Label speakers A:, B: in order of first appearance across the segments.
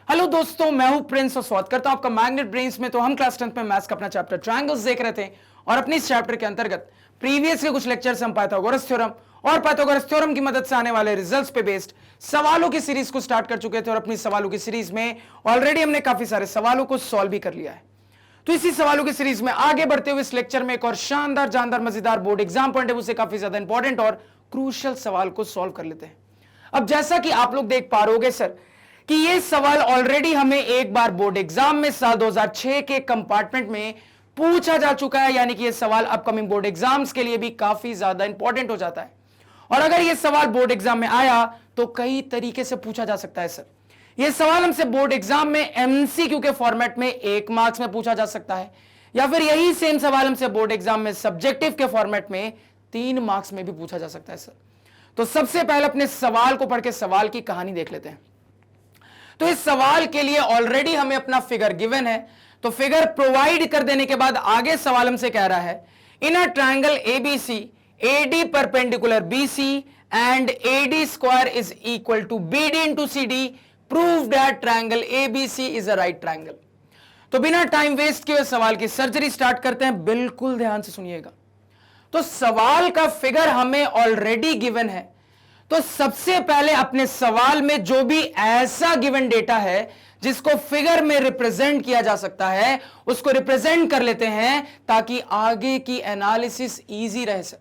A: Hello दोस्तों, मैं हूं प्रिंस और स्वागत करता हूं आपका मैग्नेट ब्रेन्स में। तो हम क्लास 10th में मैथ्स का अपना चैप्टर ट्रायंगल्स देख रहे थे और अपने इस चैप्टर के अंतर्गत प्रीवियस के कुछ लेक्चर्स हम पाइथागोरस थ्योरम और पाइथागोरस थ्योरम की मदद से आने वाले रिजल्ट्स पे बेस्ड सवालों की सीरीज को स्टार्ट कर चुके थे और अपनी सवालों की सीरीज में ऑलरेडी हमने काफी सारे सवालों को सॉल्व भी कर लिया है। तो इसी सवालों की सीरीज में आगे बढ़ते हुए इस लेक्चर में एक और शानदार जानदार मजेदार बोर्ड एग्जाम पॉइंट है, उससे काफी ज्यादा इंपॉर्टेंट और क्रूशियल सवाल को सॉल्व कर लेते हैं। अब जैसा कि आप लोग देख पा रहे होगे सर कि ये सवाल ऑलरेडी हमें एक बार बोर्ड एग्जाम में साल 2006 के कंपार्टमेंट में पूछा जा चुका है, यानी कि ये सवाल अपकमिंग बोर्ड एग्जाम्स के लिए भी काफी ज्यादा इंपॉर्टेंट हो जाता है। और अगर ये सवाल बोर्ड एग्जाम में आया तो कई तरीके से पूछा जा सकता है सर। ये सवाल हमसे बोर्ड एग्जाम में एमसीक्यू के फॉर्मेट में 1 मार्क्स में पूछा जा सकता है, या फिर यही सेम सवाल हमसे बोर्ड एग्जाम में सब्जेक्टिव के फॉर्मेट में 3 मार्क्स में भी पूछा जा सकता है सर। तो सबसे पहले अपने सवाल को पढ़ के सवाल की कहानी देख लेते हैं। तो इस सवाल के लिए ऑलरेडी हमें अपना फिगर गिवन है, तो फिगर प्रोवाइड कर देने के बाद आगे सवाल हमसे कह रहा है in a triangle ABC AD perpendicular BC and AD square is equal to BD into CD, prove that triangle ABC is a right triangle. तो बिना टाइम वेस्ट किए सवाल की सर्जरी स्टार्ट करते हैं, बिल्कुल ध्यान से सुनिएगा। तो सवाल का फिगर हमें ऑलरेडी गिवन है, तो सबसे पहले अपने सवाल में जो भी ऐसा गिवन डेटा है जिसको फिगर में रिप्रेजेंट किया जा सकता है उसको रिप्रेजेंट कर लेते हैं ताकि आगे की एनालिसिस इजी रहे सर।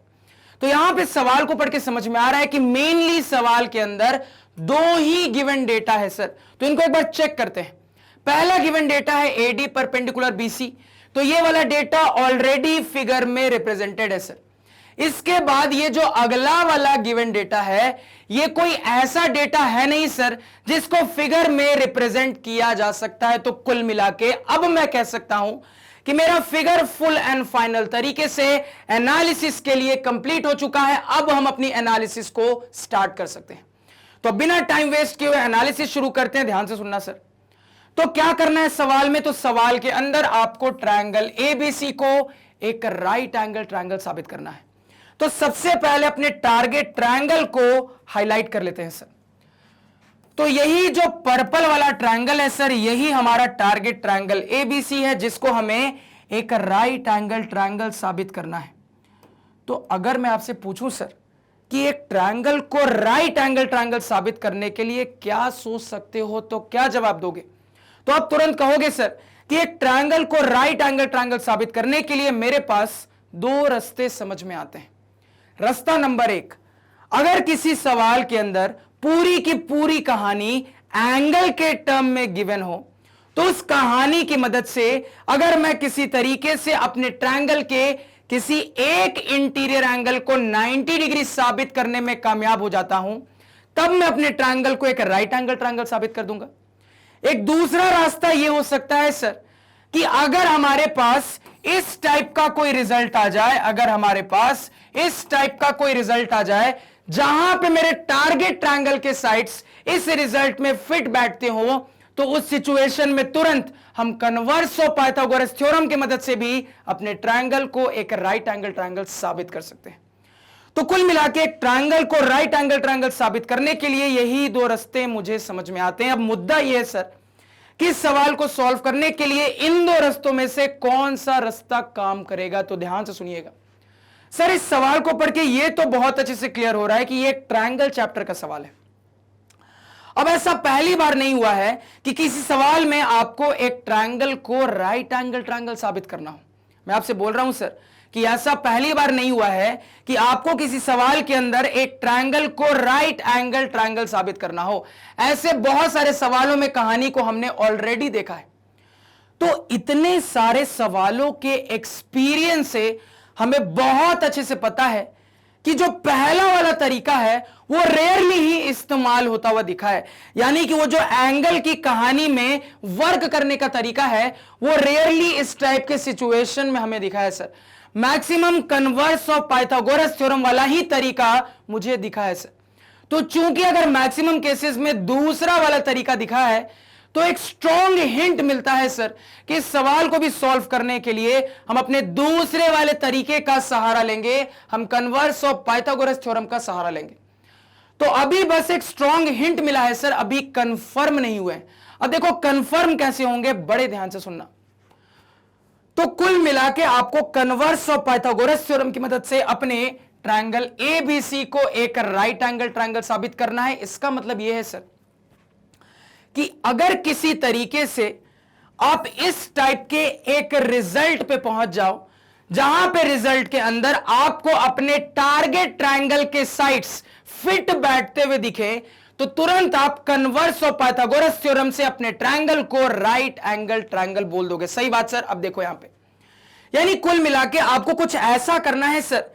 A: तो यहां पे सवाल को पढ़ के समझ में आ रहा है कि मेनली सवाल के अंदर 2 ही गिवन डेटा है सर। तो इनको एक बार चेक करते हैं। पहला गिवन डेटा है एडी परपेंडिकुलर बीसी, तो ये वाला डेटा ऑलरेडी फिगर में रिप्रेजेंटेड है सर। इसके बाद ये जो अगला वाला गिवन डेटा है ये कोई ऐसा डेटा है नहीं सर जिसको फिगर में रिप्रेजेंट किया जा सकता है। तो कुल मिला के अब मैं कह सकता हूं कि मेरा फिगर फुल एंड फाइनल तरीके से एनालिसिस के लिए कंप्लीट हो चुका है। अब हम अपनी एनालिसिस को स्टार्ट कर सकते हैं। तो बिना टाइम वेस्ट किए हुए एनालिसिस शुरू करते हैं। ध्यान से सुनना सर। तो क्या करना है सवाल में, तो सवाल के अंदर आपको ट्रायंगल एबीसी को एक राइट एंगल ट्रायंगल साबित करना है। तो सबसे पहले अपने टारगेट ट्रायंगल को हाईलाइट कर लेते हैं सर। तो यही जो पर्पल वाला ट्रायंगल है सर, यही हमारा टारगेट ट्रायंगल एबीसी है जिसको हमें एक राइट एंगल ट्रायंगल साबित करना है। तो अगर मैं आपसे पूछूं सर कि एक ट्रायंगल को राइट एंगल ट्रायंगल साबित करने के लिए क्या सोच सकते हो, तो क्या जवाब दोगे? तो आप तुरंत कहोगे सर कि एक ट्रायंगल को राइट एंगल ट्रायंगल साबित करने के लिए मेरे पास 2 रास्ते समझ में आते हैं। रास्ता नंबर 1, अगर किसी सवाल के अंदर पूरी की पूरी कहानी एंगल के टर्म में गिवन हो तो उस कहानी की मदद से अगर मैं किसी तरीके से अपने ट्रायंगल के किसी एक इंटीरियर एंगल को 90 डिग्री साबित करने में कामयाब हो जाता हूं, तब मैं अपने ट्रायंगल को एक राइट एंगल ट्रायंगल साबित कर दूंगा। एक दूसरा रास्ता यह हो सकता है सर कि अगर हमारे पास इस टाइप का कोई रिजल्ट आ जाए, अगर हमारे पास इस टाइप का कोई रिजल्ट आ जाए जहां पे मेरे टारगेट ट्रायंगल के साइड्स इस रिजल्ट में फिट बैठते हो, तो उस सिचुएशन में तुरंत हम कन्वर्स ऑफ पाइथागोरस थ्योरम की मदद से भी अपने ट्रायंगल को एक राइट एंगल ट्रायंगल साबित कर सकते हैं। तो कुल मिला के एक ट्रायंगल को राइट एंगल ट्रायंगल साबित करने के लिए यही 2 रास्ते मुझे समझ में आते हैं। अब मुद्दा यह है सर कि इस सवाल को सॉल्व करने के लिए इन 2 रास्तों में से कौन सा रास्ता काम करेगा। तो ध्यान से सुनिएगा सर। इस सवाल को पढ़ के यह तो बहुत अच्छे से क्लियर हो रहा है कि यह एक ट्रायंगल चैप्टर का सवाल है। अब ऐसा पहली बार नहीं हुआ है कि किसी सवाल में आपको एक ट्रायंगल को राइट एंगल ट्रायंगल साबित करना हो। मैं आपसे बोल रहा हूं सर कि ऐसा पहली बार नहीं हुआ है कि आपको किसी सवाल के अंदर एक ट्रायंगल को राइट एंगल ट्रायंगल साबित करना हो। ऐसे बहुत सारे सवालों में कहानी को हमने ऑलरेडी देखा है। तो इतने सारे सवालों के एक्सपीरियंस से हमें बहुत अच्छे से पता है कि जो पहला वाला तरीका है वो रेयरली ही इस्तेमाल होता हुआ दिखा है, यानी कि वो जो एंगल की कहानी में वर्क करने का तरीका है वो रेयरली इस टाइप के सिचुएशन में हमें दिखा है sir. Maximum converse of Pythagoras theorem वाला ही तरीका मुझे दिखा है सर। तो चूंकि अगर मैक्सिमम केसेस में दूसरा वाला तरीका दिखा है तो एक स्ट्रॉन्ग हिंट मिलता है सर कि इस सवाल को भी सॉल्व करने के लिए हम अपने दूसरे वाले तरीके का सहारा लेंगे, हम कन्वर्स ऑफ पाइथागोरस थ्योरम का सहारा लेंगे। तो अभी बस एक स्ट्रॉन्ग हिंट मिला है सर, अभी कंफर्म नहीं हुए। अब देखो कंफर्म कैसे होंगे, बड़े ध्यान से सुनना। तो कुल मिला के आपको कन्वर्स ऑफ पाइथागोरस थ्योरम की मदद से अपने ट्रायंगल एबीसी को एक राइट एंगल ट्रायंगल साबित करना है। इसका मतलब यह है सर कि अगर किसी तरीके से आप इस टाइप के एक रिजल्ट पे पहुंच जाओ जहां पे रिजल्ट के अंदर आपको अपने टारगेट ट्रायंगल के साइड्स फिट बैठते हुए दिखे, तो तुरंत आप कन्वर्स ऑफ पाइथागोरस थ्योरम से अपने ट्रायंगल को राइट एंगल ट्रायंगल बोल दोगे। सही बात सर। अब देखो यहां पे, यानी कुल मिला के आपको कुछ ऐसा करना है सर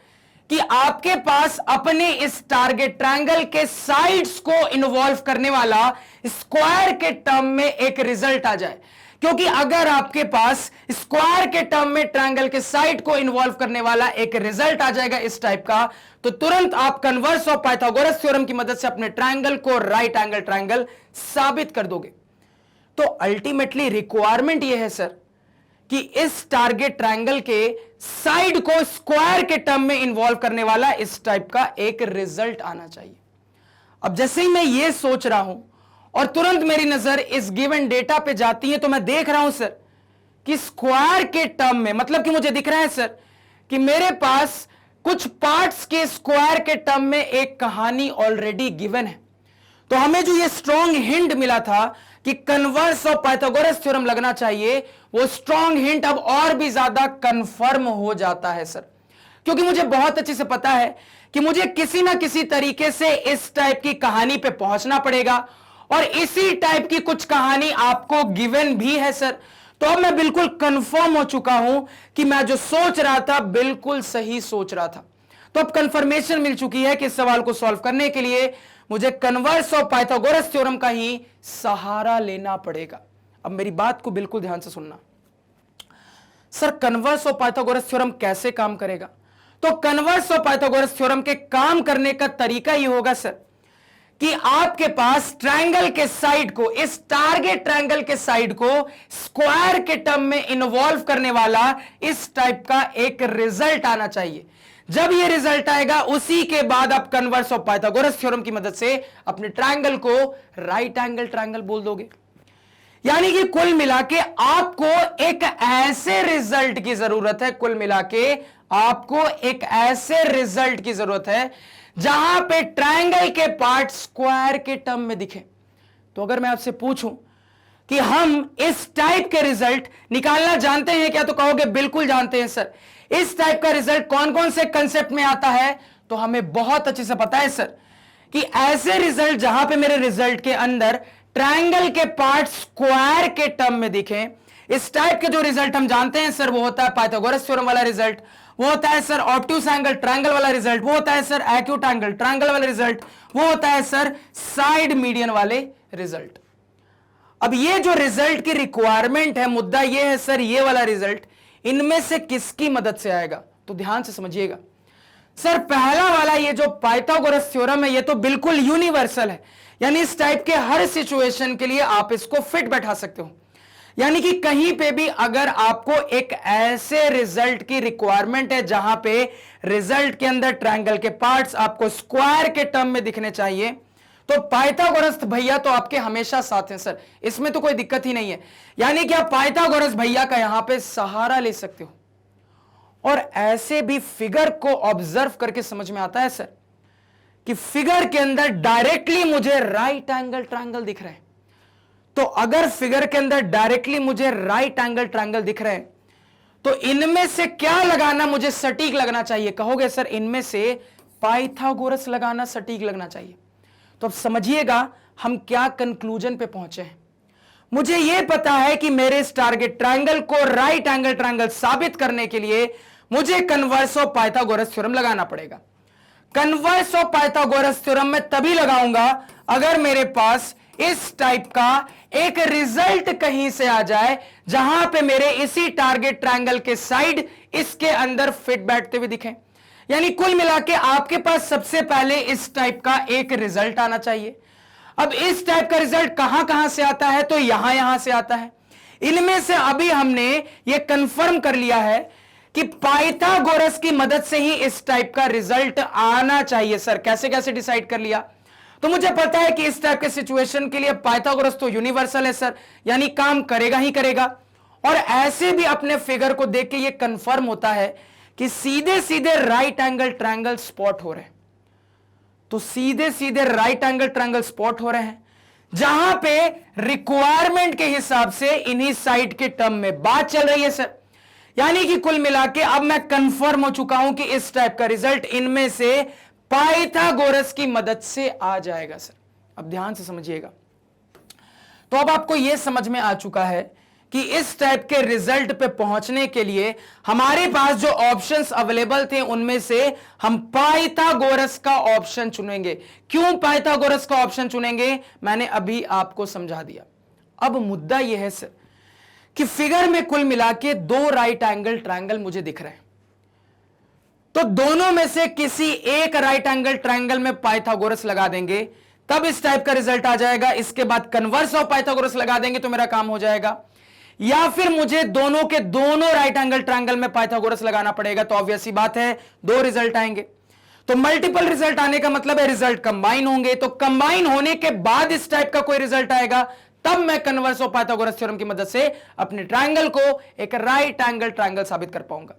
A: कि आपके पास अपने इस टारगेट ट्रायंगल के साइड्स को इन्वॉल्व करने वाला स्क्वायर के टर्म में एक रिजल्ट आ जाए। क्योंकि अगर आपके पास स्क्वायर के टर्म में ट्रायंगल के साइड को इन्वॉल्व करने वाला एक रिजल्ट आ जाएगा इस टाइप का, तो तुरंत आप कन्वर्स ऑफ पाइथागोरस थ्योरम की मदद से अपने ट्रायंगल को राइट एंगल ट्रायंगल साबित कर दोगे। तो अल्टीमेटली रिक्वायरमेंट यह है सर कि इस टारगेट ट्रायंगल के साइड को स्क्वायर के टर्म में इन्वॉल्व करने वाला इस टाइप का एक रिजल्ट आना चाहिए। अब जैसे ही मैं ये सोच रहा हूं और तुरंत मेरी नजर इस गिवन डेटा पे जाती है, तो मैं देख रहा हूं सर कि स्क्वायर के टर्म में, मतलब कि मुझे दिख रहा है सर कि मेरे पास कुछ पार्ट्स के स्क्वायर के टर्म में एक कहानी ऑलरेडी गिवन है। तो हमें जो ये स्ट्रॉन्ग हिंट मिला था कि कन्वर्स ऑफ पाइथागोरस थ्योरम लगना चाहिए, वो स्ट्रॉन्ग हिंट अब और भी ज्यादा कंफर्म हो जाता है सर। क्योंकि मुझे बहुत अच्छे से पता है कि मुझे किसी ना किसी तरीके से इस टाइप की कहानी पे पहुंचना पड़ेगा, और इसी टाइप की कुछ कहानी आपको गिवन भी है सर। तो अब मैं बिल्कुल कंफर्म हो चुका हूं कि मैं जो सोच रहा था बिल्कुल सही सोच रहा था। तो अब कंफर्मेशन मिल चुकी है कि इस सवाल को सॉल्व करने के लिए मुझे कन्वर्स ऑफ पाइथागोरस थ्योरम का ही सहारा लेना पड़ेगा। अब मेरी बात को बिल्कुल ध्यान से सुनना। Sir converse of Pythagoras theorem कैसे काम करेगा? तो कन्वर्स ऑफ पाइथागोरस थ्योरम के काम करने का तरीका ये होगा सर कि आपके पास ट्रायंगल के साइड को, इस टारगेट ट्रायंगल के साइड को स्क्वायर के टर्म में इन्वॉल्व करने वाला इस टाइप का एक रिजल्ट आना चाहिए। जब ये रिजल्ट आएगा उसी के बाद आप कन्वर्स ऑफ पाइथागोरस थ्योरम की मदद से अपने ट्रायंगल को राइट एंगल ट्रायंगल बोल दोगे। यानी कि कुल मिला के आपको एक ऐसे रिजल्ट की जरूरत है, कुल मिला के आपको एक ऐसे रिजल्ट की जरूरत है जहां पे ट्रायंगल के पार्ट स्क्वायर के टर्म में दिखे। तो अगर मैं आपसे पूछूं कि हम इस टाइप के रिजल्ट निकालना जानते हैं क्या, तो कहोगे बिल्कुल जानते हैं सर। इस टाइप का रिजल्ट कौन कौन से कंसेप्ट में आता है? तो हमें बहुत अच्छे से पता है सर कि ऐसे रिजल्ट जहां पे मेरे रिजल्ट के अंदर ट्रायंगल के पार्ट स्क्वायर के टर्म में दिखे, इस टाइप के जो रिजल्ट हम जानते हैं सर, वो होता है पाइथागोरस थ्योरम वाला रिजल्ट, वो होता है सर ऑब्ट्यूस एंगल ट्रायंगल वाला रिजल्ट, वो होता है सर एक्यूट एंगल ट्रायंगल वाला रिजल्ट, वो होता है सर साइड मीडियन वाले रिजल्ट। अब ये जो रिजल्ट की रिक्वायरमेंट है, मुद्दा ये है सर, ये वाला रिजल्ट इनमें से किसकी मदद से आएगा? तो ध्यान से समझिएगा सर। पहला वाला ये जो पाइथागोरस थ्योरम है, ये तो बिल्कुल यूनिवर्सल है, यानी इस टाइप के हर सिचुएशन के लिए आप इसको फिट बैठा सकते हो। यानी कि कहीं पे भी अगर आपको एक ऐसे रिजल्ट की रिक्वायरमेंट है जहां पे रिजल्ट के अंदर ट्रायंगल के पार्ट्स आपको स्क्वायर के टर्म में दिखने चाहिए, तो पाइथागोरस भैया तो आपके हमेशा साथ हैं सर, इसमें तो कोई दिक्कत ही नहीं है। यानी कि आप पाइथागोरस भैया का यहां पे सहारा ले सकते हो। और ऐसे भी फिगर को ऑब्जर्व करके समझ में आता है सर कि फिगर के अंदर डायरेक्टली मुझे राइट एंगल ट्रायंगल दिख रहा है। तो अगर फिगर के अंदर डायरेक्टली मुझे राइट एंगल ट्रायंगल दिख रहे हैं, तो इनमें से क्या लगाना मुझे सटीक लगना चाहिए? कहोगे सर इनमें से पाइथागोरस लगाना सटीक लगना चाहिए। तो अब समझिएगा हम क्या कंक्लूजन पे पहुंचे हैं। मुझे यह पता है कि मेरे इस टारगेट ट्रायंगल को राइट एंगल ट्रायंगल साबित करने के लिए मुझे कन्वर्स ऑफ पाइथागोरस थ्योरम लगाना पड़ेगा। कन्वर्स ऑफ पाइथागोरस थ्योरम मैं तभी लगाऊंगा अगर मेरे पास इस टाइप का एक रिजल्ट कहीं से आ जाए जहां पे मेरे इसी टारगेट ट्रायंगल के साइड इसके अंदर फिट बैठते हुए दिखें। यानी कुल मिला के आपके पास सबसे पहले इस टाइप का एक रिजल्ट आना चाहिए। अब इस टाइप का रिजल्ट कहां कहां से आता है? तो यहां से आता है। इनमें से अभी हमने यह कंफर्म कर लिया है कि पाइथागोरस की मदद से ही इस टाइप का रिजल्ट आना चाहिए। सर कैसे कैसे डिसाइड कर लिया? तो मुझे पता है कि इस टाइप के सिचुएशन के लिए पाइथागोरस तो यूनिवर्सल है सर, यानी काम करेगा ही करेगा। और ऐसे भी अपने फिगर को देख के ये कंफर्म होता है कि सीधे सीधे राइट एंगल ट्रायंगल स्पॉट हो रहे हैं। तो सीधे सीधे राइट एंगल ट्रायंगल स्पॉट हो रहे हैं, जहां पे रिक्वायरमेंट के हिसाब से इन्हीं साइड के टर्म में बात चल रही है सर। यानी कि कुल मिला के अब मैं कंफर्म हो चुका हूं कि इस टाइप का रिजल्ट इनमें से पाइथागोरस की मदद से आ जाएगा सर। अब ध्यान से समझिएगा। तो अब आपको यह समझ में आ चुका है कि इस टाइप के रिजल्ट पे पहुंचने के लिए हमारे पास जो ऑप्शंस अवेलेबल थे उनमें से हम पाइथागोरस का ऑप्शन चुनेंगे। क्यों पाइथागोरस का ऑप्शन चुनेंगे, मैंने अभी आपको समझा दिया। अब मुद्दा यह है सर कि फिगर में कुल मिला के 2 राइट एंगल ट्रायंगल मुझे दिख रहे हैं। तो दोनों में से किसी एक राइट एंगल ट्रायंगल में पाइथागोरस लगा देंगे, तब इस टाइप का रिजल्ट आ जाएगा। इसके बाद कन्वर्स ऑफ पाइथागोरस लगा देंगे तो मेरा काम हो जाएगा। या फिर मुझे दोनों के दोनों राइट एंगल ट्रायंगल में पाइथागोरस लगाना पड़ेगा, तो ऑब्वियस सी बात है 2 रिजल्ट आएंगे। तो मल्टीपल रिजल्ट आने का मतलब है रिजल्ट कंबाइन होंगे। तो कंबाइन होने के बाद इस टाइप का कोई रिजल्ट आएगा, तब मैं कन्वर्स ऑफ पाइथागोरस थ्योरम की मदद से अपने ट्रायंगल को एक राइट एंगल ट्रायंगल साबित कर पाऊंगा।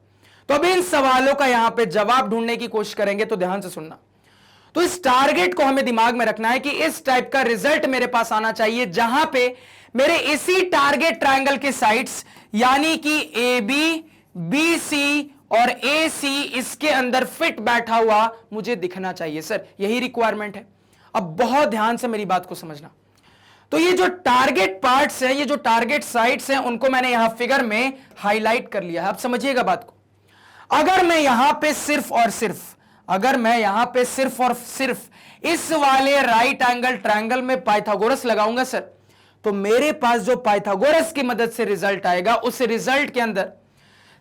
A: तो अब इन सवालों का यहां पे जवाब ढूंढने की कोशिश करेंगे, तो ध्यान से सुनना। तो इस टारगेट को हमें दिमाग में रखना है कि इस टाइप का रिजल्ट मेरे पास आना चाहिए जहां पे मेरे इसी टारगेट ट्रायंगल के साइड्स यानी कि ए बी, बी सी और ए सी इसके अंदर फिट बैठा हुआ मुझे दिखना चाहिए सर। यही रिक्वायरमेंट है। अब बहुत ध्यान से मेरी बात को समझना। तो ये जो टारगेट पार्ट्स हैं, ये जो टारगेट साइड्स हैं, उनको मैंने यहां फिगर में हाईलाइट कर लिया है। अब समझिएगा बात को। अगर मैं यहां पे सिर्फ और सिर्फ इस वाले राइट एंगल ट्रायंगल में पाइथागोरस लगाऊंगा सर, तो मेरे पास जो पाइथागोरस की मदद से रिजल्ट आएगा, उस रिजल्ट के अंदर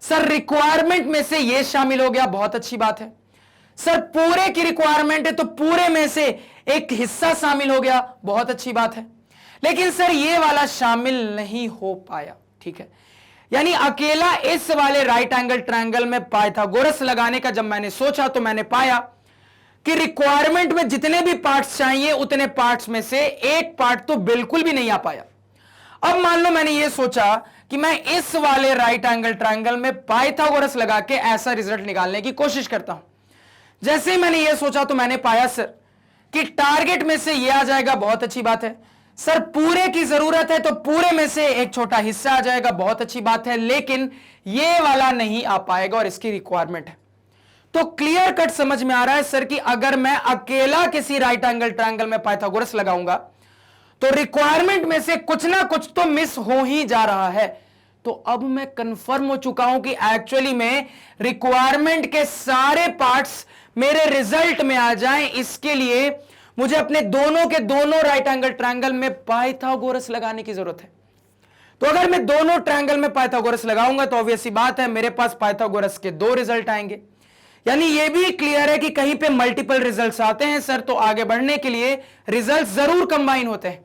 A: सर रिक्वायरमेंट में से ये शामिल हो गया, बहुत अच्छी बात है सर। पूरे की रिक्वायरमेंट है तो पूरे में से एक हिस्सा शामिल हो गया, बहुत अच्छी बात है। लेकिन सर ये वाला शामिल नहीं हो पाया, ठीक है। यानी अकेला इस वाले राइट एंगल ट्रायंगल में पाइथागोरस लगाने का जब मैंने सोचा तो मैंने पाया कि रिक्वायरमेंट में जितने भी पार्ट्स चाहिए उतने पार्ट्स में से एक पार्ट तो बिल्कुल भी नहीं आ पाया। अब मान लो मैंने यह सोचा कि मैं इस वाले राइट एंगल ट्रायंगल में पाइथागोरस लगा के ऐसा रिजल्ट निकालने की कोशिश करता हूं। जैसे ही मैंने यह सोचा तो मैंने पाया सर कि टारगेट में से यह आ जाएगा, बहुत अच्छी बात है सर। पूरे की जरूरत है तो पूरे में से एक छोटा हिस्सा आ जाएगा, बहुत अच्छी बात है। लेकिन यह वाला नहीं आ पाएगा और इसकी रिक्वायरमेंट है। तो क्लियर कट समझ में आ रहा है सर कि अगर मैं अकेला किसी राइट एंगल ट्रायंगल में पाइथागोरस लगाऊंगा तो रिक्वायरमेंट में से कुछ ना कुछ तो मिस हो ही जा रहा है। तो अब मैं कंफर्म हो चुका हूं कि एक्चुअली में रिक्वायरमेंट के सारे पार्ट्स मेरे रिजल्ट में आ जाएं, इसके लिए मुझे अपने दोनों के दोनों राइट एंगल ट्रायंगल में पाइथागोरस लगाने की जरूरत है। तो अगर मैं दोनों ट्रायंगल में पाइथागोरस लगाऊंगा तो ऑब्वियस सी बात है मेरे पास पाइथागोरस के 2 रिजल्ट आएंगे। यानी यह भी क्लियर है कि कहीं पे मल्टीपल रिजल्ट्स आते हैं सर, तो आगे बढ़ने के लिए रिजल्ट्स जरूर कंबाइन होते हैं।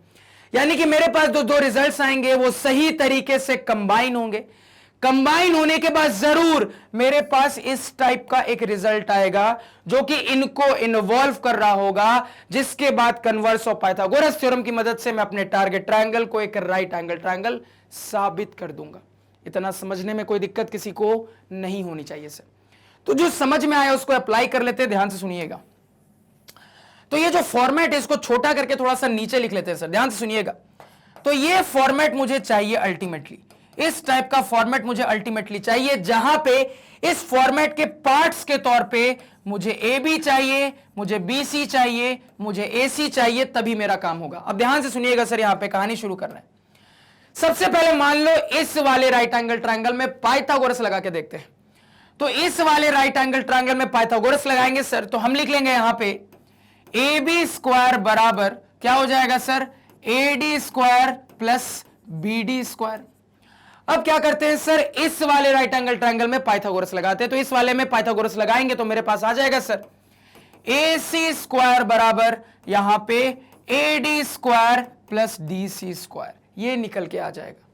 A: यानी कि मेरे पास जो 2 रिजल्ट्स आएंगे वो सही तरीके से कंबाइन होंगे। कंबाइन होने के बाद जरूर मेरे पास इस टाइप का एक रिजल्ट आएगा जो कि इनको इन्वॉल्व कर रहा होगा, जिसके बाद कन्वर्स ऑफ पाइथागोरस थ्योरम की मदद से मैं अपने टारगेट ट्रायंगल को एक राइट एंगल ट्रायंगल साबित कर दूंगा। इतना समझने में कोई दिक्कत किसी को नहीं होनी चाहिए सर। तो जो समझ में आया उसको अप्लाई कर लेते हैं, ध्यान से सुनिएगा। तो ये जो फॉर्मेट है इसको छोटा करके थोड़ा सा नीचे लिख लेते हैं सर, ध्यान से सुनिएगा। तो ये फॉर्मेट मुझे चाहिए अल्टीमेटली, इस टाइप का फॉर्मेट मुझे अल्टीमेटली चाहिए, जहां पे इस फॉर्मेट के पार्ट्स के तौर पे मुझे ए बी चाहिए, मुझे बी सी चाहिए, मुझे ए सी चाहिए, तभी मेरा काम होगा। अब ध्यान से सुनिएगा सर, यहां पे कहानी शुरू कर रहे हैं। सबसे पहले मान लो इस वाले राइट एंगल ट्रायंगल में पाइथागोरस लगा के देखते हैं। तो इस वाले राइट एंगल ट्रायंगल में पाइथागोरस लगाएंगे सर, तो हम लिख लेंगे यहां पे ए बी स्क्वायर बराबर क्या हो जाएगा sir, A D square plus B D square. अब क्या करते हैं सर, इस वाले राइट एंगल ट्रायंगल में पाइथागोरस लगाते हैं। तो इस वाले में पाइथागोरस लगाएंगे तो मेरे पास आ जाएगा सर ए सी स्क्वायर बराबर यहां पे A D square plus D C square, ये निकल के आ जाएगा।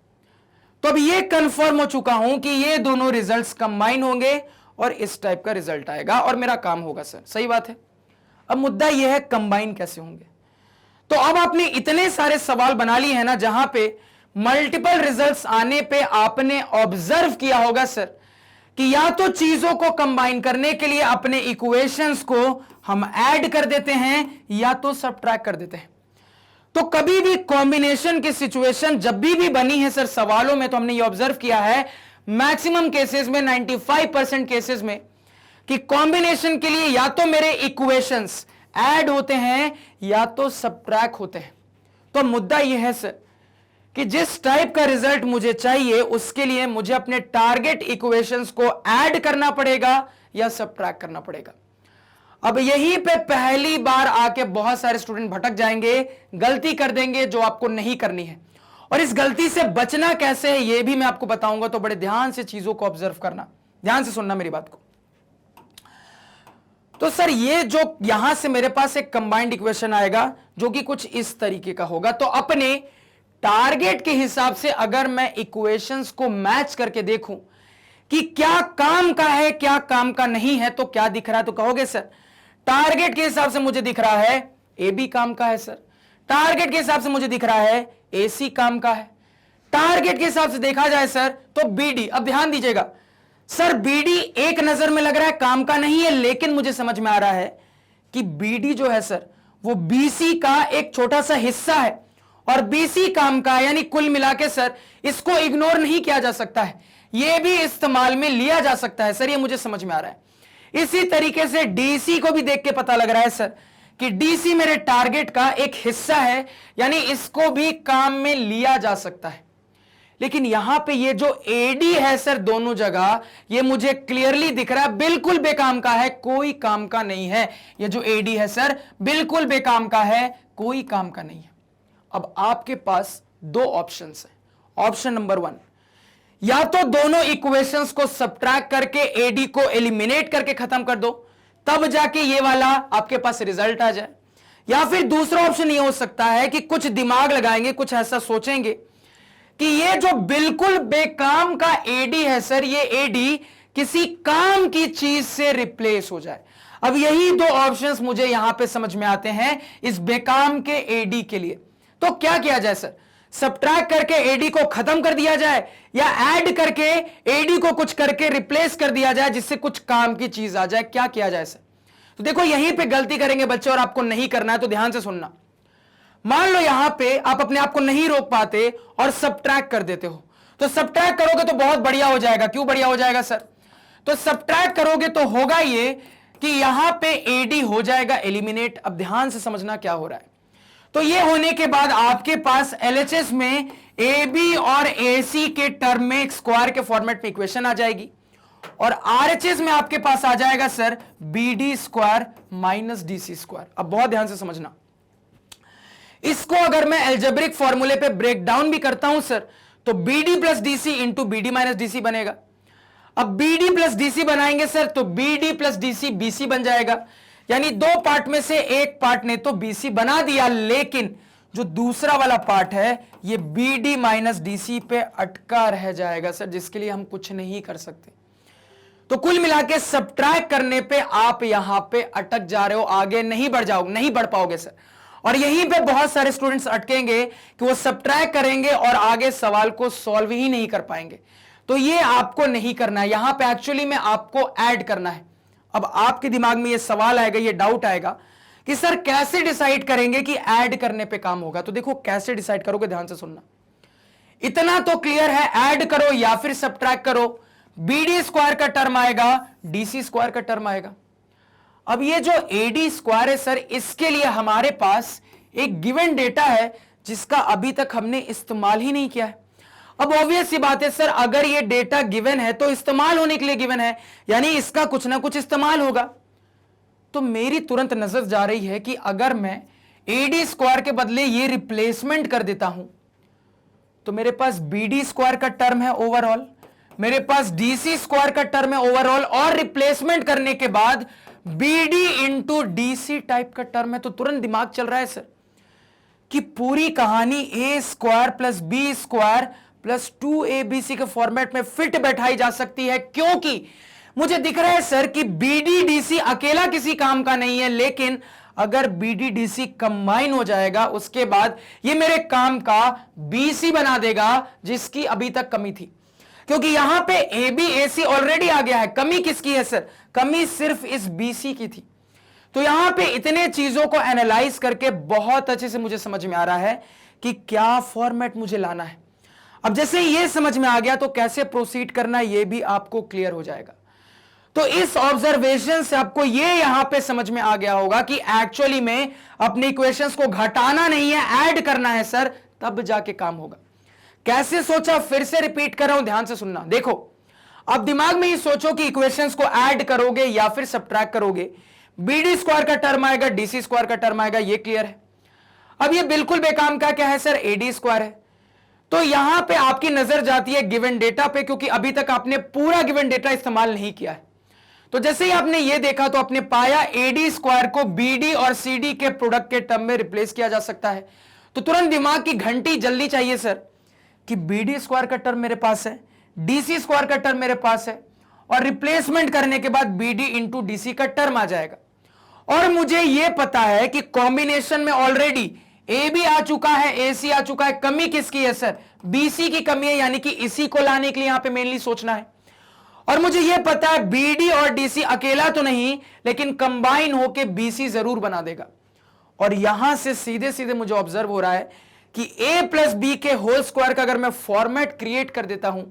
A: तो अब ये कंफर्म हो चुका हूं कि ये दोनों रिजल्ट्स कंबाइन होंगे और इस टाइप का रिजल्ट आएगा और मेरा काम होगा सर, सही बात है। अब मुद्दा यह है कंबाइन कैसे होंगे। तो अब आपने इतने सारे सवाल बना लिए हैं ना, जहां पे मल्टीपल रिजल्ट्स आने पे आपने ऑब्जर्व किया होगा सर कि या तो चीजों को कंबाइन करने के लिए अपने इक्वेशंस को हम ऐड कर देते हैं या तो सबट्रैक्ट कर देते हैं। तो कभी भी कॉम्बिनेशन की सिचुएशन जब भी बनी है सर सवालों में, तो हमने ये ऑब्जर्व किया है मैक्सिमम केसेस में, 95% केसेस में, कि कॉम्बिनेशन के लिए या तो मेरे इक्वेशंस ऐड होते हैं या तो सबट्रैक्ट होते हैं। तो मुद्दा यह है सर कि जिस टाइप का रिजल्ट मुझे चाहिए उसके लिए मुझे अपने टारगेट इक्वेशंस को ऐड करना पड़ेगा या सबट्रैक्ट करना पड़ेगा। अब यहीं पे पहली बार आके बहुत सारे स्टूडेंट भटक जाएंगे, गलती कर देंगे जो आपको नहीं करनी है, और इस गलती से बचना कैसे है यह भी मैं आपको बताऊंगा। तो बड़े ध्यान से चीजों को ऑब्जर्व करना, ध्यान से सुनना मेरी बात को। तो सर ये जो यहां से मेरे पास एक कंबाइंड इक्वेशन आएगा जो कि कुछ इस तरीके का होगा। तो अपने टारगेट के हिसाब से अगर मैं इक्वेशंस को मैच करके देखूं कि क्या काम का है क्या काम का नहीं है, तो क्या दिख रहा है? तो कहोगे सर टारगेट के हिसाब से मुझे दिख रहा है ए बी काम का है, सर टारगेट के हिसाब से मुझे दिख रहा है ए सी काम का है, टारगेट के हिसाब से देखा जाए सर तो बी डी। अब ध्यान दीजिएगा सर, बी डी एक नजर में लग रहा है काम का नहीं है, लेकिन मुझे समझ में आ रहा है कि बी डी जो है सर वो बी सी का एक छोटा सा हिस्सा है और बी सी काम का, यानी कुल मिला के सर इसको इग्नोर नहीं किया जा सकता है, यह भी इस्तेमाल में लिया जा सकता है सर, ये मुझे समझ में आ रहा है। इसी तरीके से डीसी को भी देख के पता लग रहा है सर कि डीसी मेरे टारगेट का एक हिस्सा है, यानी इसको भी काम में लिया जा सकता है। लेकिन यहां पे ये जो एडी है सर दोनों जगह, ये मुझे क्लियरली दिख रहा है बिल्कुल बेकाम का है, कोई काम का नहीं है। ये जो एडी है सर बिल्कुल बेकाम का है, कोई काम का नहीं है। अब आपके पास दो ऑप्शंस हैं। ऑप्शन नंबर 1, या तो दोनों इक्वेशंस को सबट्रैक्ट करके एडी को एलिमिनेट करके खत्म कर दो, तब जाके ये वाला आपके पास रिजल्ट आ जाए। या फिर दूसरा ऑप्शन ये हो सकता है कि कुछ दिमाग लगाएंगे, कुछ ऐसा सोचेंगे कि ये जो बिल्कुल बेकाम का एडी है सर, ये एडी किसी काम की चीज से रिप्लेस हो जाए। अब यही दो ऑप्शंस मुझे यहां पे समझ में आते हैं इस बेकाम के एडी के लिए। तो क्या किया जाए सर, सबट्रैक्ट करके एडी को खत्म कर दिया जाए या ऐड करके एडी को कुछ करके रिप्लेस कर दिया जाए जिससे कुछ काम की चीज आ जाए, क्या किया जाए सर? तो देखो यहीं पे गलती करेंगे बच्चे और आपको नहीं करना है, तो ध्यान से सुनना। मान लो यहां पे आप अपने आप को नहीं रोक पाते और सबट्रैक्ट कर देते हो, तो सबट्रैक्ट करोगे तो बहुत बढ़िया हो जाएगा। क्यों बढ़िया हो जाएगा सर? तो सबट्रैक्ट करोगे तो होगा ये कि यहां पे एडी हो जाएगा एलिमिनेट। अब ध्यान से समझना क्या हो रहा है। तो ये होने के बाद आपके पास एलएचएस में ए बी और ए सी के टर्म में एक स्क्वायर के फॉर्मेट में इक्वेशन आ जाएगी, और आरएचएस में आपके पास आ जाएगा sir B D square minus D C square. अब बहुत ध्यान से समझना, इसको अगर मैं एल्जेब्रिक फॉर्मूले पे ब्रेक डाउन भी करता हूं सर, तो B D plus D C into B D minus D C बनेगा। अब B D plus D C बनाएंगे सर तो B D plus D C B C बन जाएगा, यानी दो पार्ट में से एक पार्ट ने तो बीसी बना दिया, लेकिन जो दूसरा वाला पार्ट है ये B D minus D C पे अटका रह जाएगा सर, जिसके लिए हम कुछ नहीं कर सकते। तो कुल मिला के सबट्रैक्ट करने पे आप यहां पे अटक जा रहे हो, आगे नहीं बढ़ पाओगे सर। और यहीं पे बहुत सारे स्टूडेंट्स अटकेंगे कि वो सबट्रैक्ट करेंगे और आगे सवाल को सॉल्व ही नहीं कर पाएंगे। तो ये आपको नहीं करना है, यहां पे एक्चुअली में आपको ऐड करना है। अब आपके दिमाग में ये सवाल आएगा, ये डाउट आएगा कि सर कैसे डिसाइड करेंगे कि ऐड करने पे काम होगा? तो देखो कैसे डिसाइड करोगे, ध्यान से सुनना। इतना तो क्लियर है, ऐड करो या फिर सबट्रैक्ट करो, बी डी स्क्वायर का टर्म आएगा, डीसी स्क्वायर का टर्म आएगा। अब ये जो एडी स्क्वायर है सर, इसके लिए हमारे पास एक गिवन डेटा है जिसका अभी तक हमने इस्तेमाल ही नहीं किया है। अब ऑब्वियस सी बात है सर, अगर ये डेटा गिवन है तो इस्तेमाल होने के लिए गिवन है, यानी इसका कुछ ना कुछ इस्तेमाल होगा। तो मेरी तुरंत नजर जा रही है कि अगर मैं एडी स्क्वायर के बदले ये रिप्लेसमेंट कर देता हूं, तो मेरे पास बी डी स्क्वायर का टर्म है ओवरऑल, मेरे पास डीसी स्क्वायर का टर्म है ओवरऑल, और रिप्लेसमेंट करने के बाद B D into DC type का टर्म है। तो तुरंत दिमाग चल रहा है सर कि पूरी कहानी A square plus B square plus 2abc के फॉर्मेट में फिट बैठाई जा सकती है, क्योंकि मुझे दिख रहा है सर कि BDDC अकेला किसी काम का नहीं है, लेकिन अगर BDDC कंबाइन हो जाएगा उसके बाद ये मेरे काम का BC बना देगा जिसकी अभी तक कमी थी, क्योंकि यहां पे AB AC ऑलरेडी आ गया है। कमी किसकी है सर? कमी सिर्फ इस BC की थी। तो यहां पे इतने चीजों को एनालाइज करके बहुत अच्छे से मुझे समझ में आ रहा है कि क्या फॉर्मेट मुझे लाना है। अब जैसे ये समझ में आ गया तो कैसे प्रोसीड करना है ये भी आपको क्लियर हो जाएगा। तो इस ऑब्जर्वेशन से आपको ये यहां पे समझ में आ गया होगा कि एक्चुअली में अपने इक्वेशंस को घटाना नहीं है, ऐड करना है सर, तब जाके काम होगा। कैसे सोचा, फिर से रिपीट कर रहा हूं, ध्यान से सुनना। देखो, अब दिमाग में ही सोचो कि इक्वेशंस को ऐड करोगे या फिर सब्ट्रैक्ट करोगे, BD स्क्वायर का टर्म आएगा, DC स्क्वायर का टर्म आएगा, ये क्लियर है। अब ये बिल्कुल बेकाम का क्या है सर? AD स्क्वायर है। तो यहां पे आपकी नजर जाती है गिवन डेटा पे, क्योंकि अभी तक आपने पूरा गिवन डेटा इस्तेमाल नहीं किया है। तो जैसे ही आपने ये देखा तो आपने पाया AD स्क्वायर को BD और CD के प्रोडक्ट के टर्म में रिप्लेस किया जा सकता है। तो तुरंत दिमाग की घंटी जल्दी चाहिए सर कि BD स्क्वायर का टर्म मेरे पास है, DC स्क्वायर का टर्म मेरे पास है, और रिप्लेसमेंट करने के बाद BD इंटू DC का टर्म आ जाएगा। और मुझे यह पता है कि कॉम्बिनेशन में ऑलरेडी AB आ चुका है, AC आ चुका है। कमी किसकी है सर? BC की कमी है, यानी कि इसी को लाने के लिए यहां पे मेनली सोचना है। और मुझे यह पता है BD और DC अकेला तो नहीं, लेकिन कंबाइन होके BC जरूर बना देगा। और यहां से सीधे सीधे मुझे ऑब्जर्व हो रहा है कि A प्लस B के होल स्क्वायर का अगर मैं फॉर्मेट क्रिएट कर देता हूं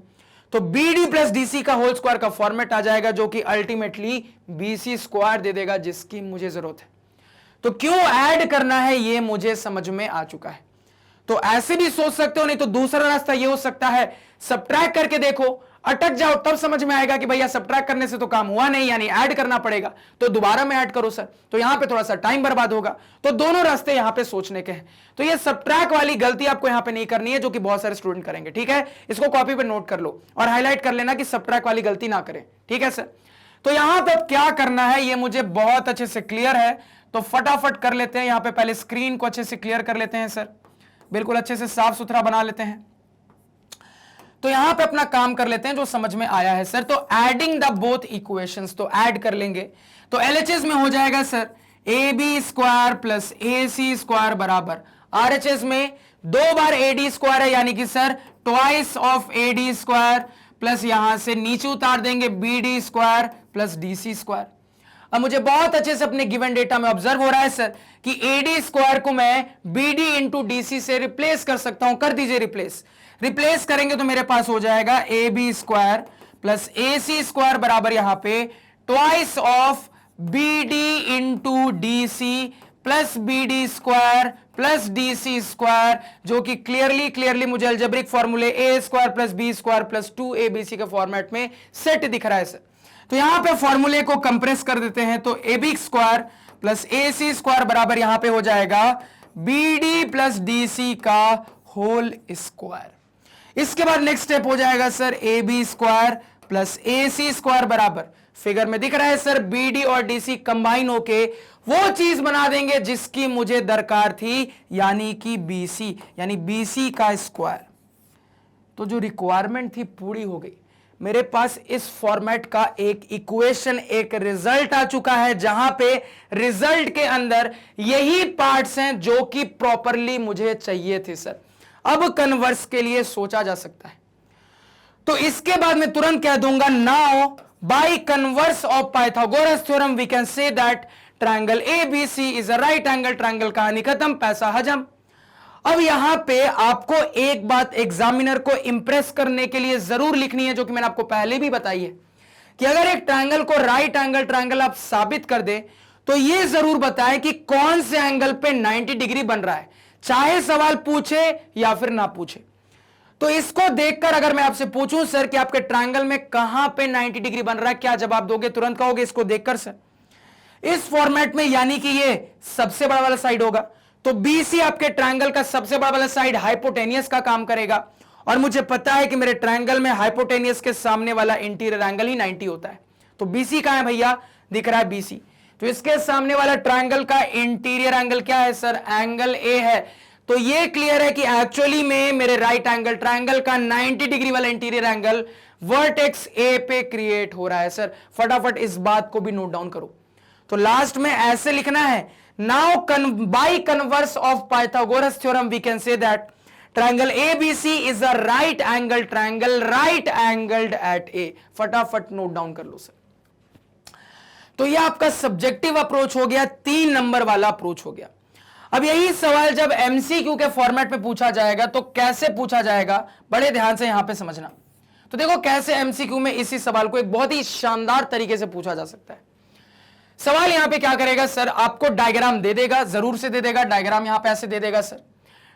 A: तो BD प्लस DC का होल स्क्वायर का फॉर्मेट आ जाएगा, जो कि अल्टीमेटली BC स्क्वायर दे देगा, जिसकी मुझे जरूरत है। तो क्यों ऐड करना है ये मुझे समझ में आ चुका है। तो ऐसे भी सोच सकते हो, नहीं तो दूसरा रास्ता ये हो सकता है सब्ट्रैक्ट करके देखो, अटक जाओ, तब समझ में आएगा कि भैया सब्ट्रैक्ट करने से तो काम हुआ नहीं, यानी ऐड करना पड़ेगा, तो दोबारा में ऐड करो सर। तो यहां पे थोड़ा सा टाइम बर्बाद होगा। तो दोनों रास्ते यहां पे सोचने के हैं। तो ये सब्ट्रैक्ट वाली गलती आपको यहां पे नहीं करनी है, जो कि बहुत सारे स्टूडेंट करेंगे। ठीक है, इसको कॉपी पे नोट कर लो और हाईलाइट कर लेना कि सब्ट्रैक्ट वाली गलती ना करें। ठीक है सर। तो यहां पे क्या करना है ये मुझे बहुत अच्छे से क्लियर है, तो फटाफट कर लेते हैं। यहां पे पहले स्क्रीन को अच्छे से क्लियर कर लेते हैं सर, बिल्कुल अच्छे से साफ सुथरा बना लेते हैं। तो यहां पे अपना काम कर लेते हैं जो समझ में आया है सर। तो एडिंग द बोथ इक्वेशंस, तो ऐड कर लेंगे। तो LHS में हो जाएगा sir AB square plus AC square बराबर RHS में 2 बार AD स्क्वायर है, यानी कि sir twice of AD square, plus यहां से नीचे उतार देंगे BD square plus DC square. अब मुझे बहुत अच्छे से अपने गिवन डेटा में ऑब्जर्व हो रहा है सर कि AD स्क्वायर को मैं BD इंटू DC से रिप्लेस कर सकता हूं। कर दीजिए रिप्लेस करेंगे तो मेरे पास हो जाएगा AB square plus AC square बराबर यहां पे twice of BD into DC plus BD square plus DC square, जो कि क्लियरली मुझे अलजेब्रिक फॉर्मूले A square plus B square plus 2ABC के फॉर्मेट में सेट दिख रहा है सर। तो यहां पे फॉर्मूले को कंप्रेस कर देते हैं, तो AB square plus AC square बराबर यहां पे हो जाएगा BD प्लस DC का होल स्क्वायर। इसके बाद नेक्स्ट स्टेप हो जाएगा sir AB square plus AC square बराबर, फिगर में दिख रहा है सर BD और DC कंबाइन होके वो चीज बना देंगे जिसकी मुझे दरकार थी, यानी कि BC, यानी BC का स्क्वायर। तो जो रिक्वायरमेंट थी पूरी हो गई। मेरे पास इस फॉर्मेट का एक इक्वेशन, एक रिजल्ट आ चुका है, जहां पे रिजल्ट के अंदर यही पार्ट्स हैं जो कि प्रॉपरली मुझे चाहिए थे सर। अब कन्वर्स के लिए सोचा जा सकता है। तो इसके बाद मैं तुरंत कह दूंगा, now by converse of Pythagoras theorem we can say that triangle ABC is a right angle triangle. कहानी खत्म, पैसा हजम। अब यहां पे आपको एक बात एग्जामिनर को इंप्रेस करने के लिए जरूर लिखनी है, जो कि मैंने आपको पहले भी बताई है कि अगर एक ट्रायंगल को राइट एंगल ट्रायंगल आप साबित कर दे तो यह जरूर बताएं कि कौन से एंगल पे 90 डिग्री बन रहा है, चाहे सवाल पूछे या फिर ना पूछे। तो इसको देखकर अगर मैं आपसे पूछूं सर कि आपके ट्रायंगल में कहां पे 90 डिग्री बन रहा है, क्या जवाब दोगे? तुरंत कहोगे इसको देखकर सर, इस फॉर्मेट में, यानी कि ये सबसे बड़ा वाला साइड होगा। तो BC आपके ट्रायंगल का सबसे बड़ा वाला साइड हाइपोटेनियस का काम करेगा, और मुझे पता है कि मेरे ट्रायंगल में हाइपोटेनियस के सामने वाला इंटीरियर एंगल ही 90 होता है। तो BC कहां है भैया? दिख रहा है BC। तो इसके सामने वाला ट्रायंगल का इंटीरियर एंगल क्या है सर? एंगल A है। तो ये क्लियर है कि एक्चुअली में मेरे राइट एंगल ट्रायंगल का 90 डिग्री वाला इंटीरियर एंगल वर्टेक्स A पे क्रिएट हो रहा है सर। फटाफट इस बात को भी नोट डाउन करो। तो लास्ट में ऐसे लिखना है, Now, by converse of Pythagoras theorem, we can say that triangle ABC is a right angle triangle, right angled at A. फटाफट नोट डाउन कर लो सर। तो यह आपका सब्जेक्टिव अप्रोच हो गया, 3 नंबर वाला अप्रोच हो गया। अब यही सवाल जब एमसीक्यू के फॉर्मेट में पूछा जाएगा तो कैसे पूछा जाएगा, बड़े ध्यान से यहां पे समझना। तो देखो कैसे एमसीक्यू में इसी सवाल को एक बहुत ही शानदार तरीके से पूछा जा सकता है। सवाल यहां पे क्या करेगा सर, आपको डायग्राम दे देगा, जरूर से दे देगा, डायग्राम यहां पे ऐसे दे देगा सर।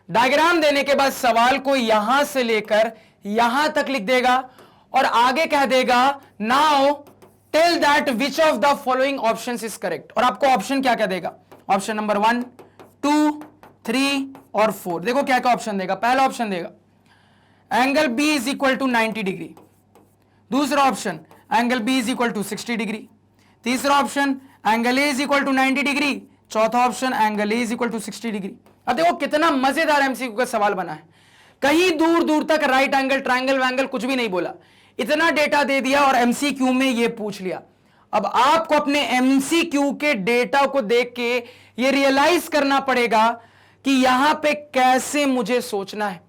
A: डायग्राम देने के बाद सवाल को यहां से लेकर यहां तक लिख देगा और आगे कह देगा now tell that which of the following options is correct. और आपको ऑप्शन क्या क्या देगा, ऑप्शन नंबर 1, 2, 3 और 4। देखो क्या क्या ऑप्शन देगा। पहला ऑप्शन देगा angle B is equal to 90 degree, दूसरा option angle B is equal to 60 degree, तीसरा option angle A is equal to 90 degree, चौथा option angle A is equal to 60 degree. अब देखो कितना मजेदार एमसीक्यू का सवाल बना है। कहीं दूर दूर तक राइट एंगल ट्रायंगल वैंगल कुछ भी नहीं बोला, इतना डेटा दे दिया और एमसीक्यू में ये पूछ लिया। अब आपको अपने एमसीक्यू के डेटा को देख के ये रियलाइज करना पड़ेगा कि यहां पे कैसे मुझे सोचना है।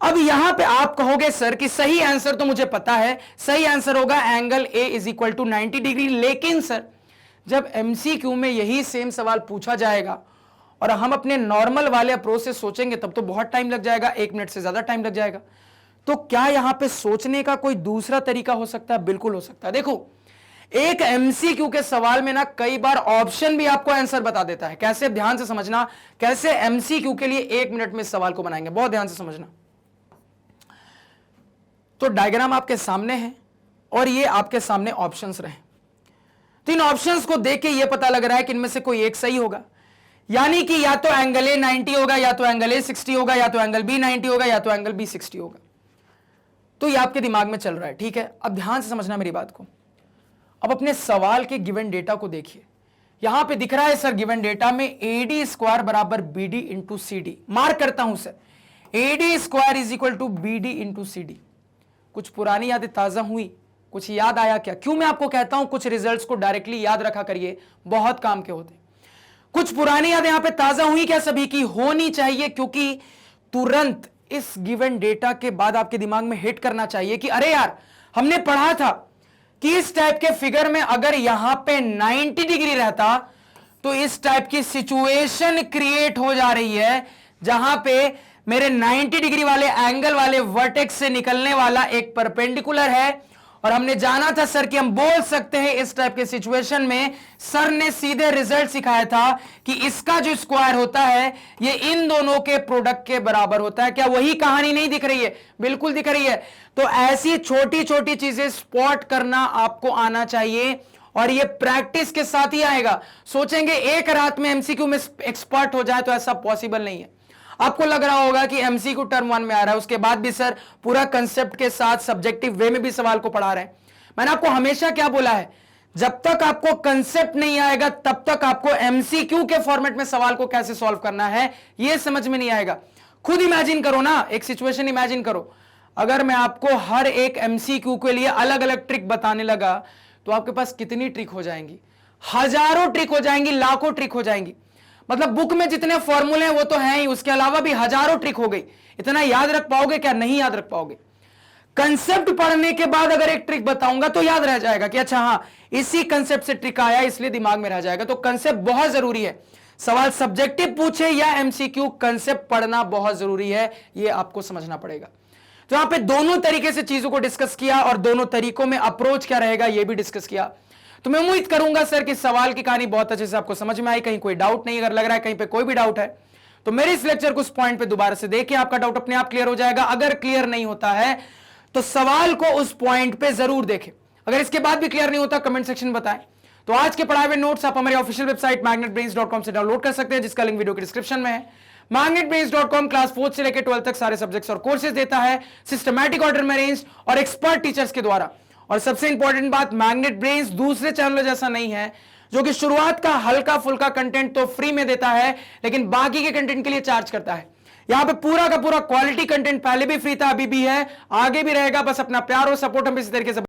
A: अब यहां पे आप कहोगे सर कि सही आंसर तो मुझे पता है, सही आंसर होगा angle A is equal to 90 degree. लेकिन सर जब एमसीक्यू में यही सेम सवाल पूछा जाएगा और हम अपने नॉर्मल वाले अप्रोच से सोचेंगे तब तो बहुत टाइम लग जाएगा, 1 मिनट से ज्यादा टाइम लग जाएगा। तो क्या यहां पे सोचने का कोई दूसरा तरीका हो सकता है? बिल्कुल हो सकता है। देखो एक एमसीक्यू के सवाल में ना कई बार ऑप्शन भी आपको आंसर बता देता है। कैसे, ध्यान से समझना, कैसे एमसीक्यू के लिए 1 मिनट में इस सवाल को बनाएंगे, बहुत ध्यान से समझना। तो डायग्राम आपके सामने है और ये आपके सामने ऑप्शंस रहे। तो इन ऑप्शंस को देख के ये पता लग रहा है कि इनमें से कोई एक सही होगा, यानी कि या तो एंगल ए 90 होगा, या तो एंगल ए 60 होगा, या तो एंगल बी 90 होगा, या तो एंगल बी 60 होगा। तो ये आपके दिमाग में चल रहा है, ठीक है। अब ध्यान से समझना मेरी बात को। अब अपने सवाल के गिवन डेटा को देखिए, यहां पे दिख रहा है सर गिवन डेटा में AD स्क्वायर बराबर BD इंटू CD। मार्क करता हूं sir, AD square is equal to BD into CD। कुछ पुरानी यादें ताजा हुई, कुछ याद आया क्या? क्यों मैं आपको कहता हूं कुछ रिजल्ट्स को डायरेक्टली याद रखा करिए, बहुत काम के होते। कुछ पुरानी यादें यहां पे ताजा हुई क्या? सभी की होनी चाहिए, क्योंकि तुरंत इस गिवन डेटा के बाद आपके दिमाग में हिट करना चाहिए कि अरे यार हमने पढ़ा था कि इस टाइप के फिगर में अगर यहां पे 90 डिग्री रहता तो इस टाइप की सिचुएशन क्रिएट हो जा रही है जहां पे मेरे 90 डिग्री वाले एंगल वाले वर्टेक्स से निकलने वाला एक परपेंडिकुलर है। और हमने जाना था सर कि हम बोल सकते हैं इस टाइप के सिचुएशन में सर ने सीधे रिजल्ट सिखाया था कि इसका जो स्क्वायर होता है ये इन दोनों के प्रोडक्ट के बराबर होता है। क्या वही कहानी नहीं दिख रही है? बिल्कुल दिख रही है। तो ऐसी छोटी छोटी चीजें स्पॉट करना आपको आना चाहिए और ये प्रैक्टिस के साथ ही आएगा। सोचेंगे एक रात में एमसीक्यू में एक्सपर्ट हो जाए तो ऐसा पॉसिबल नहीं है। आपको लग रहा होगा कि एमसीक्यू टर्म 1 में आ रहा है, उसके बाद भी सर पूरा कंसेप्ट के साथ सब्जेक्टिव वे में भी सवाल को पढ़ा रहे हैं। मैंने आपको हमेशा क्या बोला है, जब तक आपको कंसेप्ट नहीं आएगा तब तक आपको एमसीक्यू के फॉर्मेट में सवाल को कैसे सॉल्व करना है यह समझ में नहीं आएगा। खुद इमेजिन करो ना, एक सिचुएशन इमेजिन करो, अगर मैं आपको हर एक एमसीक्यू के लिए अलग अलग ट्रिक बताने लगा तो आपके पास कितनी ट्रिक हो जाएंगी? हजारों ट्रिक हो जाएंगी, लाखों ट्रिक हो जाएंगी। मतलब बुक में जितने फॉर्मूले हैं वो तो हैं ही, उसके अलावा भी हजारों ट्रिक हो गई। इतना याद रख पाओगे क्या? नहीं याद रख पाओगे। कंसेप्ट पढ़ने के बाद अगर एक ट्रिक बताऊंगा तो याद रह जाएगा कि अच्छा हाँ इसी कंसेप्ट से ट्रिक आया इसलिए दिमाग में रह जाएगा। तो कंसेप्ट बहुत जरूरी है। सवाल सब्जेक्टिव पूछे या एमसीक्यू, कंसेप्ट पढ़ना बहुत जरूरी है, यह आपको समझना पड़ेगा। तो यहां पे दोनों तरीके से चीजों को डिस्कस किया और दोनों तरीकों में अप्रोच क्या रहेगा यह भी डिस्कस किया। तो मैं उम्मीद करूंगा सर कि सवाल की कहानी बहुत अच्छे से आपको समझ में आई, कहीं कोई डाउट नहीं। अगर लग रहा है कहीं पे कोई भी डाउट है तो मेरे इस लेक्चर को उस पॉइंट पे दोबारा से देखिए, आपका डाउट अपने आप क्लियर हो जाएगा। अगर क्लियर नहीं होता है तो सवाल को उस पॉइंट पे जरूर देखें। अगर इसके बाद भी क्लियर नहीं होता कमेंट सेक्शन में बताएं। तो आज के पढ़ाए हुए नोट्स आप हमारी ऑफिशियल वेबसाइट magnetbrains.com से डाउनलोड कर सकते हैं, जिसका लिंक वीडियो के डिस्क्रिप्शन में है। magnetbrains.com क्लास 4 से लेकर 12 तक सारे सब्जेक्ट्स और कोर्सेज देता है, सिस्टमैटिक ऑर्डर में अरेंज्ड और एक्सपर्ट टीचर्स के द्वारा। और सबसे इंपॉर्टेंट बात, मैग्नेट ब्रेन्स दूसरे चैनलों जैसा नहीं है जो कि शुरुआत का हल्का फुल्का कंटेंट तो फ्री में देता है लेकिन बाकी के कंटेंट के लिए चार्ज करता है। यहां पे पूरा का पूरा क्वालिटी कंटेंट पहले भी फ्री था, अभी भी है, आगे भी रहेगा। बस अपना प्यार और सपोर्ट हम इसी तरीके से